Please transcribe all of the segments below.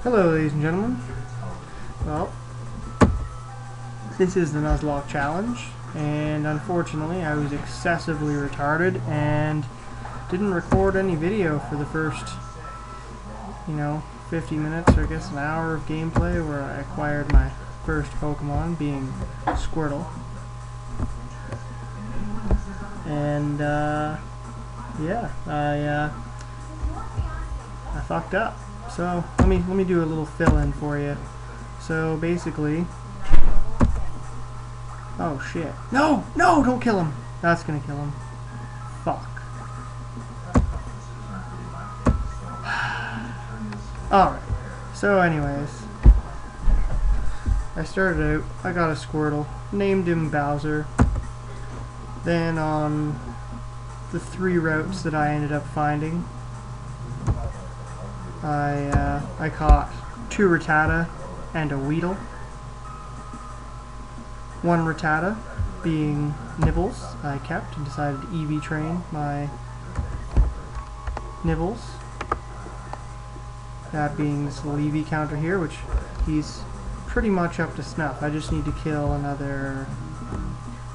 Hello ladies and gentlemen. Well, this is the Nuzlocke challenge, and unfortunately I was excessively retarded and didn't record any video for the first, 50 minutes or I guess an hour of gameplay where I acquired my first Pokemon, being Squirtle. And yeah, I fucked up. So let me do a little fill-in for you. So basically, oh shit! No, don't kill him. That's gonna kill him. Fuck. All right. So anyways, I started out. I got a Squirtle. Named him Bowser. Then on the 3 routes that I ended up finding, I caught 2 Rattata and a Weedle. 1 Rattata being Nibbles I kept and decided to EV train my Nibbles. That being this little EV counter here, which he's pretty much up to snuff. I just need to kill another, I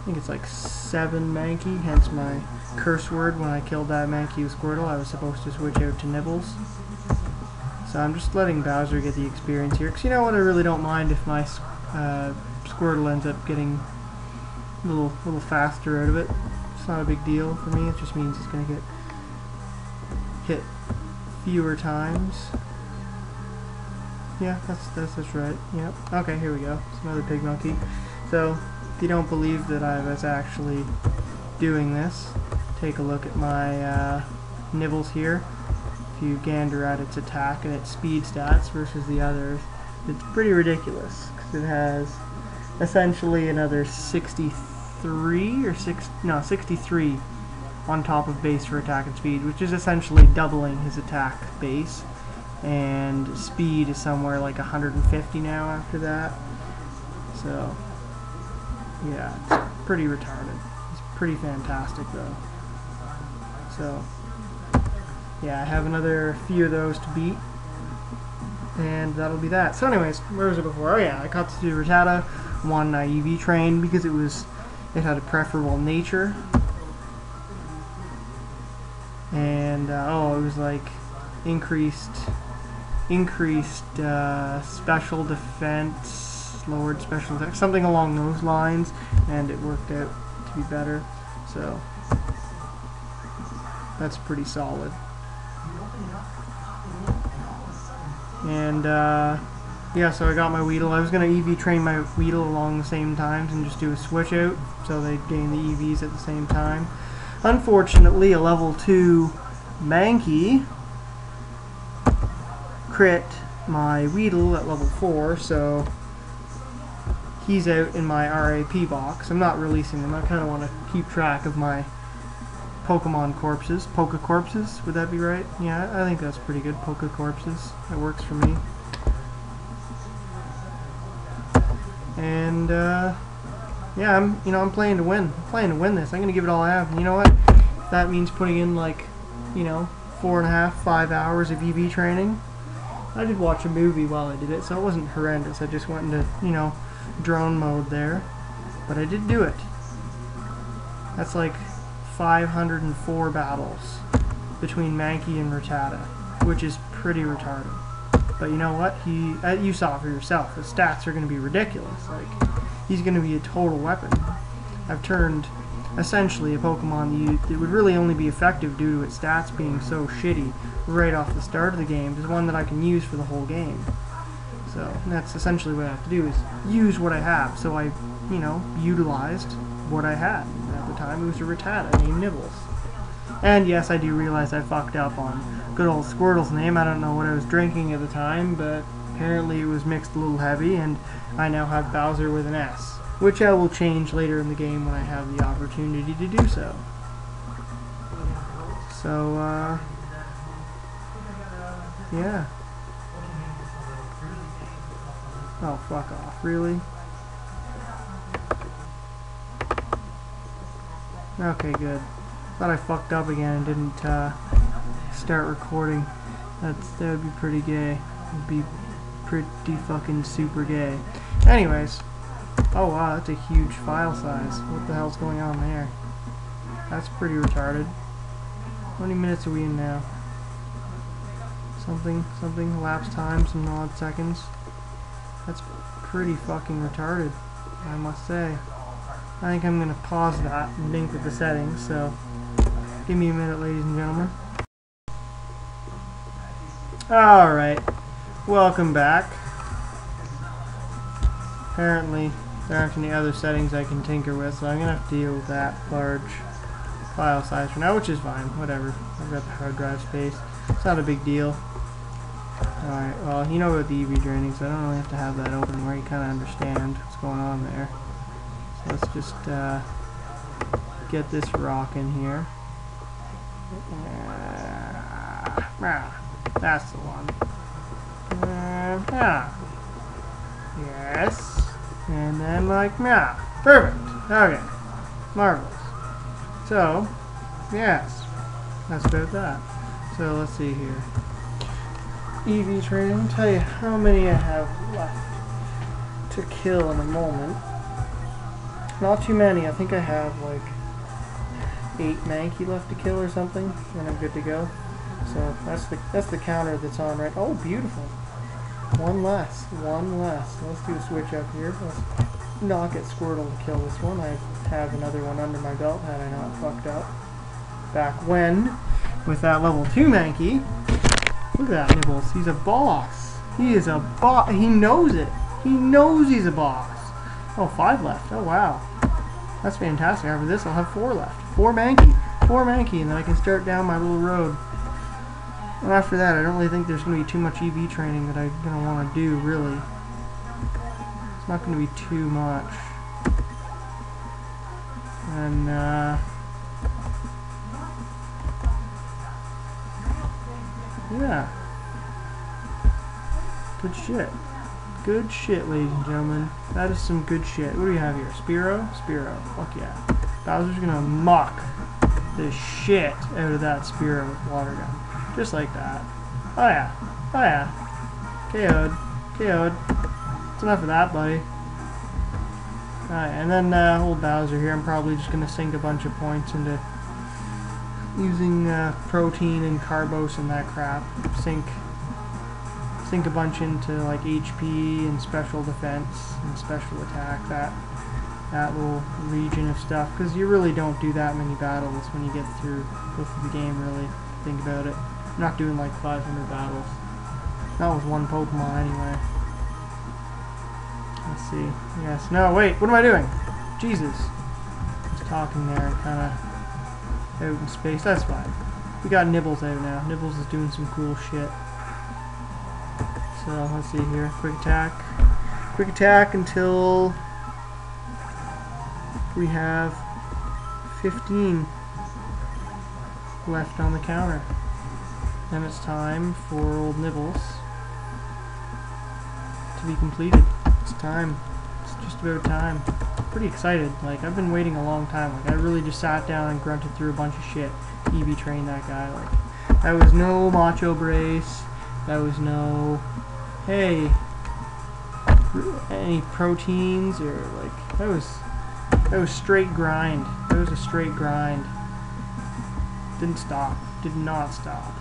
think it's like 7 Mankey, hence my curse word. When I killed that Mankey with Squirtle, I was supposed to switch out to Nibbles. So I'm just letting Bowser get the experience here, because you know what, I really don't mind if my Squirtle ends up getting a little faster out of it. It's not a big deal for me, it just means it's going to get hit fewer times. Yeah, that's right, yep. Okay, here we go, it's another pig monkey. So, if you don't believe that I was actually doing this, take a look at my Nibbles here. If you gander at its attack and its speed stats versus the others, it's pretty ridiculous, because it has essentially another 63 on top of base for attack and speed, which is essentially doubling his attack base, and speed is somewhere like 150 now after that. So yeah, it's pretty retarded. It's pretty fantastic though. So yeah, I have another few of those to beat, and that'll be that. So anyways, where was it before? Oh yeah, I caught the Rattata. 1 I EV trained because it had a preferable nature, and it was like increased special defense, lowered special attack, something along those lines, and it worked out to be better. So that's pretty solid. And yeah, so I got my Weedle. I was going to EV train my Weedle along the same times and just do a switch out so they'd gain the EVs at the same time. Unfortunately, a level 2 Mankey crit my Weedle at level 4, so he's out in my RAP box. I'm not releasing him. I kind of want to keep track of my Pokemon corpses. Poke corpses, would that be right? Yeah, I think that's pretty good. Poke corpses. That works for me. And yeah, I'm playing to win. I'm playing to win this. I'm gonna give it all I have. And you know what? If that means putting in like, 4.5, 5 hours of EV training. I did watch a movie while I did it, so it wasn't horrendous. I just went into, drone mode there. But I did do it. That's like 504 battles between Mankey and Rattata, which is pretty retarded. But you know what? You saw for yourself. His stats are going to be ridiculous. Like, he's going to be a total weapon. I've turned essentially a Pokemon that would really only be effective due to its stats being so shitty right off the start of the game is one that I can use for the whole game. So that's essentially what I have to do, is use what I have. So I, utilized what I had. At the time, it was a Rattata named Nibbles. And yes, I do realize I fucked up on good old Squirtle's name. I don't know what I was drinking at the time, but apparently it was mixed a little heavy, and I now have Bowser with an S, which I will change later in the game when I have the opportunity to do so. So, yeah. Oh, fuck off. Really? Okay, good. Thought I fucked up again and didn't start recording. That would be pretty gay. It'd be pretty fucking super gay. Anyways, oh wow, that's a huge file size. What the hell's going on there? That's pretty retarded. How many minutes are we in now? Something, elapsed time, some odd seconds. That's pretty fucking retarded, I must say. I think I'm gonna pause that and link with the settings, so give me a minute, ladies and gentlemen. Alright, welcome back. Apparently there aren't any other settings I can tinker with, so I'm gonna have to deal with that large file size for now, which is fine, whatever. I've got the hard drive space. It's not a big deal. Alright, well, you know about the EV draining, so I don't really have to have that open where you kind of understand what's going on there. So let's just get this rocking here. That's the one. Yes. And then like, perfect. Okay. Marvelous. So, yes. That's about that. So let's see here. EV training. I'll tell you how many I have left to kill in a moment. Not too many. I think I have like 8 Mankey left to kill or something, and I'm good to go. So that's the counter that's on right. Oh, beautiful. One less. So let's do a switch up here. Let's not get Squirtle to kill this one. I have another one under my belt had I not fucked up back when with that level 2 Mankey. Look at that, Nibbles. He's a boss. He is a boss. He knows it. He knows he's a boss. Oh, 5 left. Oh, wow. That's fantastic. After this, I'll have 4 left. 4 Mankey, and then I can start down my little road. And after that, I don't really think there's going to be too much EV training that I'm going to want to do, really. It's not going to be too much. And, yeah. Good shit. Good shit, ladies and gentlemen. That is some good shit. What do we have here? Spearow? Spearow. Fuck yeah. Bowser's gonna mock the shit out of that Spearow with water gun. Just like that. Oh yeah. Oh yeah. KO'd. That's enough of that, buddy. Alright, and then old Bowser here, I'm probably just gonna sink a bunch of points into using protein and carbos and that crap. Sink a bunch into like HP and special defense and special attack, that little region of stuff, because you really don't do that many battles when you go through the game, really. Think about it. I'm not doing like 500 battles. Not with one Pokemon anyway. Let's see. Yes. No, wait. What am I doing? Jesus. Just talking there and kind of out in space. That's fine. We got Nibbles out now. Nibbles is doing some cool shit. So let's see here. Quick attack until we have 15 left on the counter. Then it's time for old Nibbles to be completed. It's time. It's just about time. Pretty excited. Like, I've been waiting a long time. Like, I really just sat down and grunted through a bunch of shit to EV train that guy. Like, that was no macho brace. That was no, hey, any proteins, or like, that was straight grind. That was a straight grind. Didn't stop. Did not stop.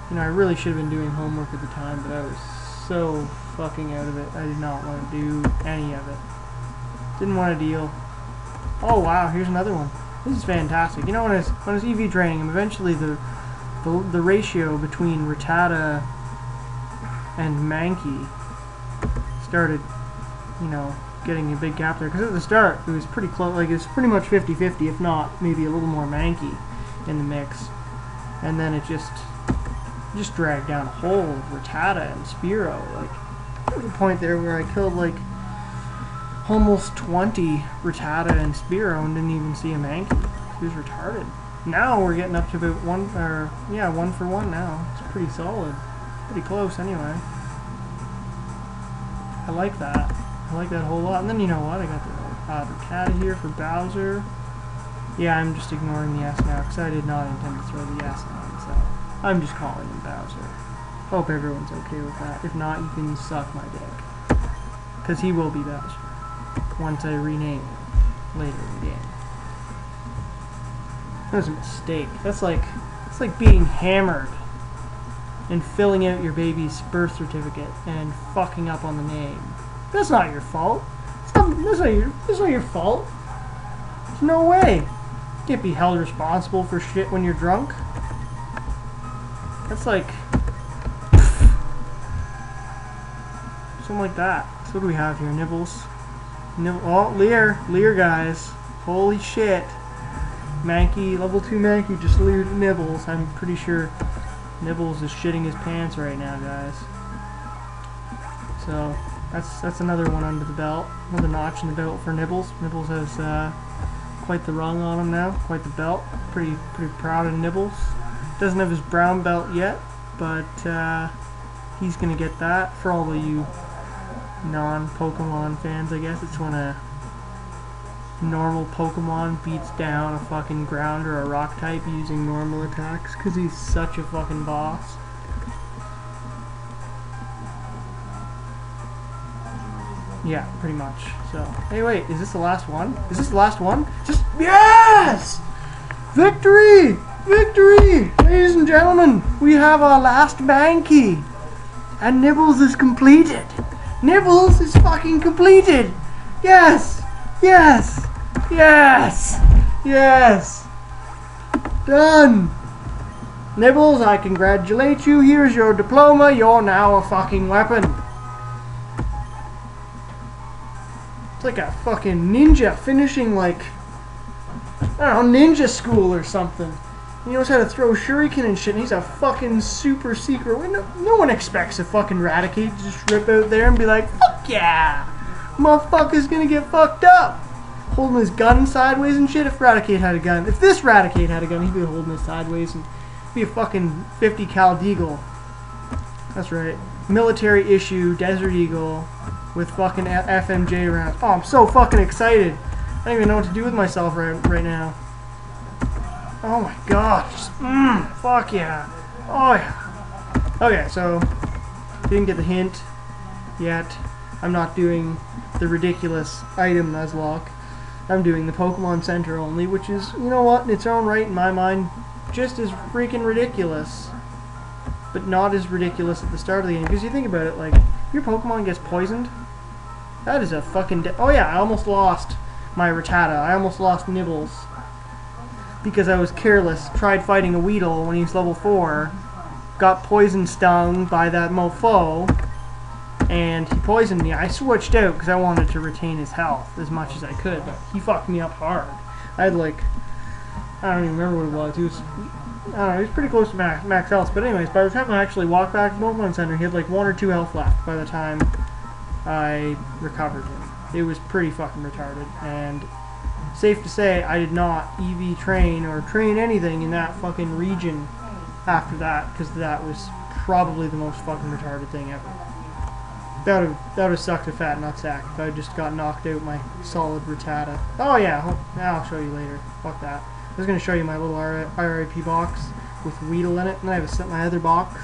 You know, I really should have been doing homework at the time, but I was so fucking out of it. I did not want to do any of it. Didn't want to deal. Oh wow, here's another one. This is fantastic. You know, when I was EV training, eventually the ratio between Rattata and Mankey started, you know, getting a big gap there. Because at the start, it was pretty close. Like, it's pretty much 50-50, if not maybe a little more Mankey in the mix. And then it just dragged down a hole of Rattata and Spearow. Like, there was a point there where I killed like almost 20 Rattata and Spearow and didn't even see a Mankey. He was retarded. Now we're getting up to about 1 for 1 now. It's pretty solid. Pretty close anyway. I like that. I like that a whole lot. And then, you know what? I got the Rattata here for Bowser. Yeah, I'm just ignoring the S now because I did not intend to throw the S on, so I'm just calling him Bowser. Hope everyone's okay with that. If not, you can suck my dick. Because he will be Bowser. Once I rename him later in the game. That was a mistake. That's like being hammered and filling out your baby's birth certificate and fucking up on the name. That's not your fault. That's not your fault. There's no way. You can't be held responsible for shit when you're drunk. That's like something like that. So what do we have here? Nibbles. Oh, Lear guys. Holy shit. Mankey, level 2 Mankey just leered Nibbles. I'm pretty sure Nibbles is shitting his pants right now, guys. So that's another one under the belt. Another notch in the belt for Nibbles. Nibbles has quite the rung on him now, quite the belt. Pretty proud of Nibbles. Doesn't have his brown belt yet, but he's gonna get that. For all of you non-Pokemon fans, I guess it's when a normal Pokemon beats down a fucking ground or a rock type using normal attacks, because he's such a fucking boss. Yeah, pretty much. So, hey, wait, is this the last one? Is this the last one? Just, yes! Victory! Victory! Ladies and gentlemen, we have our last Mankey. And Nibbles is completed. Nibbles is fucking completed! Yes! Yes! Yes! Yes! Done! Nibbles, I congratulate you. Here's your diploma. You're now a fucking weapon. It's like a fucking ninja finishing, like, I don't know, ninja school or something. He knows how to throw shuriken and shit, and he's a fucking super secret. No one expects a fucking Raticate to just rip out there and be like, fuck yeah! Motherfucker's gonna get fucked up! Holding his gun sideways and shit. If Raticate had a gun, if this Raticate had a gun, he'd be holding it sideways and be a fucking 50 cal deagle. That's right. Military issue Desert Eagle with fucking FMJ rounds. Oh, I'm so fucking excited. I don't even know what to do with myself right now. Oh my gosh. Fuck yeah. Oh yeah. Okay, so didn't get the hint yet. I'm not doing the ridiculous item Nuzlocke. I'm doing the Pokemon Center only, which is, you know what, in its own right, in my mind, just as freaking ridiculous. But not as ridiculous at the start of the game. Because you think about it, like, your Pokemon gets poisoned. That is a fucking... oh yeah, I almost lost my Rattata. I almost lost Nibbles. Because I was careless. Tried fighting a Weedle when he was level 4. Got poison stung by that mofo. And he poisoned me. I switched out because I wanted to retain his health as much as I could. But he fucked me up hard. I had like... I don't even remember what it was. He was pretty close to max health. But anyways, by the time I actually walked back to the Pokemon Center, he had like 1 or 2 health left by the time I recovered him. It was pretty fucking retarded. And safe to say, I did not EV train or train anything in that fucking region after that, because that was probably the most fucking retarded thing ever. That would have sucked a fat nutsack if I just got knocked out my solid Rattata. Oh yeah, I'll show you later. Fuck that. I was going to show you my little RIP box with Weedle in it, and I have my other box